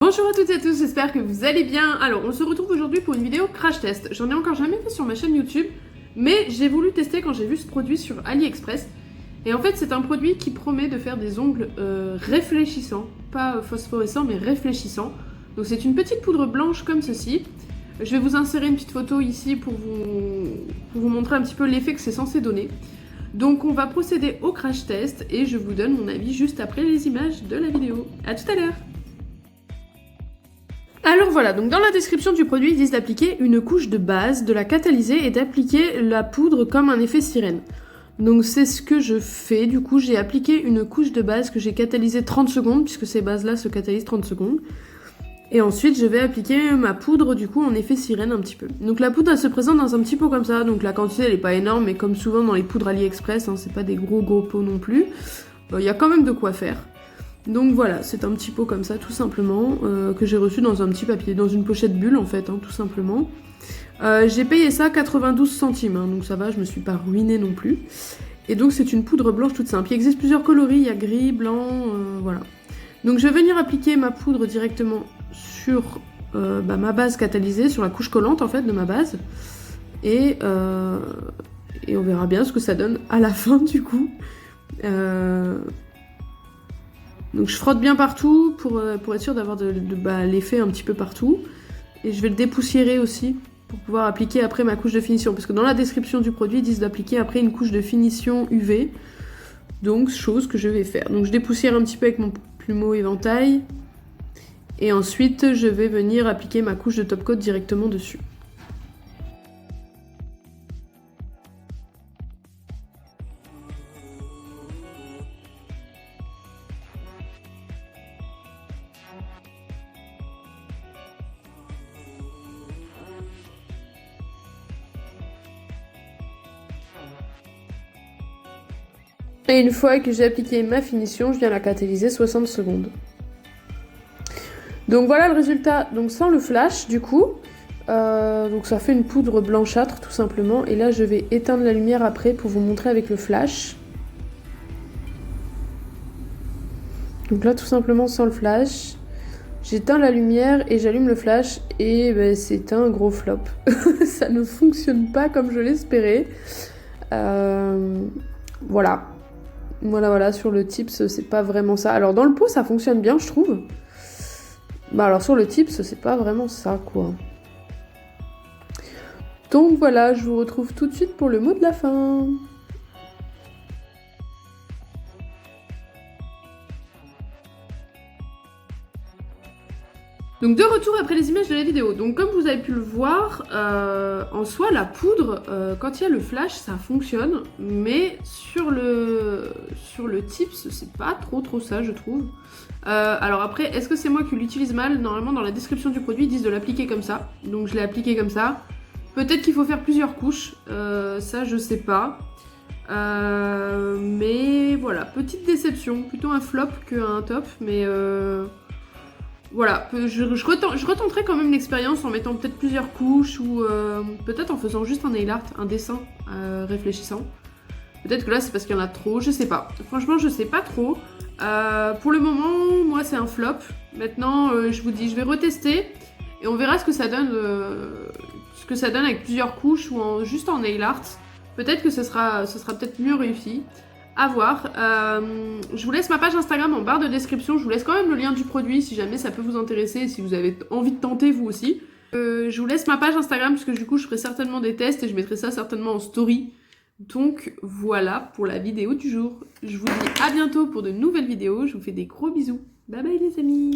Bonjour à toutes et à tous, j'espère que vous allez bien. Alors, on se retrouve aujourd'hui pour une vidéo crash test. J'en ai encore jamais fait sur ma chaîne YouTube, mais j'ai voulu tester quand j'ai vu ce produit sur AliExpress. Et en fait, c'est un produit qui promet de faire des ongles réfléchissants, pas phosphorescents, mais réfléchissants. Donc c'est une petite poudre blanche comme ceci. Je vais vous insérer une petite photo ici pour vous montrer un petit peu l'effet que c'est censé donner. Donc on va procéder au crash test et je vous donne mon avis juste après les images de la vidéo. A tout à l'heure. Alors voilà, donc dans la description du produit, ils disent d'appliquer une couche de base, de la catalyser et d'appliquer la poudre comme un effet sirène. Donc c'est ce que je fais, du coup j'ai appliqué une couche de base que j'ai catalysée 30 secondes, puisque ces bases-là se catalysent 30 secondes. Et ensuite je vais appliquer ma poudre du coup en effet sirène un petit peu. Donc la poudre elle se présente dans un petit pot comme ça, donc la quantité elle est pas énorme, mais comme souvent dans les poudres AliExpress, hein, c'est pas des gros pots non plus. Il y a quand même de quoi faire. Donc voilà, c'est un petit pot comme ça tout simplement, que j'ai reçu dans un petit papier, dans une pochette bulle en fait, hein, tout simplement. J'ai payé ça 92 centimes, hein, donc ça va, je me suis pas ruinée non plus. Et donc c'est une poudre blanche toute simple. Il existe plusieurs coloris, il y a gris, blanc, voilà. Donc je vais venir appliquer ma poudre directement sur ma base catalysée, sur la couche collante en fait de ma base. Et on verra bien ce que ça donne à la fin du coup. Donc je frotte bien partout pour être sûr d'avoir l'effet un petit peu partout. Et je vais le dépoussiérer aussi pour pouvoir appliquer après ma couche de finition. Parce que dans la description du produit, ils disent d'appliquer après une couche de finition UV. Donc chose que je vais faire. Donc je dépoussière un petit peu avec mon plumeau éventail. Et ensuite je vais venir appliquer ma couche de top coat directement dessus. Et une fois que j'ai appliqué ma finition, je viens la catalyser 60 secondes. Donc voilà le résultat, donc sans le flash du coup. Donc ça fait une poudre blanchâtre tout simplement. Et là je vais éteindre la lumière après pour vous montrer avec le flash. Donc là tout simplement sans le flash. J'éteins la lumière et j'allume le flash et ben, c'est un gros flop. Ça ne fonctionne pas comme je l'espérais. Voilà. Voilà, sur le tips, c'est pas vraiment ça. Alors dans le pot, ça fonctionne bien, je trouve. Bah alors sur le tips, c'est pas vraiment ça, quoi. Donc voilà, je vous retrouve tout de suite pour le mot de la fin. Donc de retour après les images de la vidéo. Donc comme vous avez pu le voir, en soi la poudre, quand il y a le flash, ça fonctionne. Mais sur le tips, c'est pas trop ça je trouve. Alors après, est-ce que c'est moi qui l'utilise mal? Normalement dans la description du produit, ils disent de l'appliquer comme ça. Donc je l'ai appliqué comme ça. Peut-être qu'il faut faire plusieurs couches, ça je sais pas. Mais voilà, petite déception. Plutôt un flop qu'un top, mais... Voilà, je retenterai quand même l'expérience en mettant peut-être plusieurs couches ou peut-être en faisant juste un nail art, un dessin réfléchissant. Peut-être que là c'est parce qu'il y en a trop, je sais pas. Franchement je sais pas trop. Pour le moment, moi c'est un flop. Maintenant je vous dis, je vais retester et on verra ce que ça donne, avec plusieurs couches ou juste en nail art. Peut-être que ce sera peut-être mieux réussi. À voir. Je vous laisse ma page Instagram en barre de description. Je vous laisse quand même le lien du produit si jamais ça peut vous intéresser et si vous avez envie de tenter vous aussi. Je vous laisse ma page Instagram parce que du coup je ferai certainement des tests et je mettrai ça certainement en story. Donc voilà pour la vidéo du jour. Je vous dis à bientôt pour de nouvelles vidéos. Je vous fais des gros bisous. Bye bye les amis.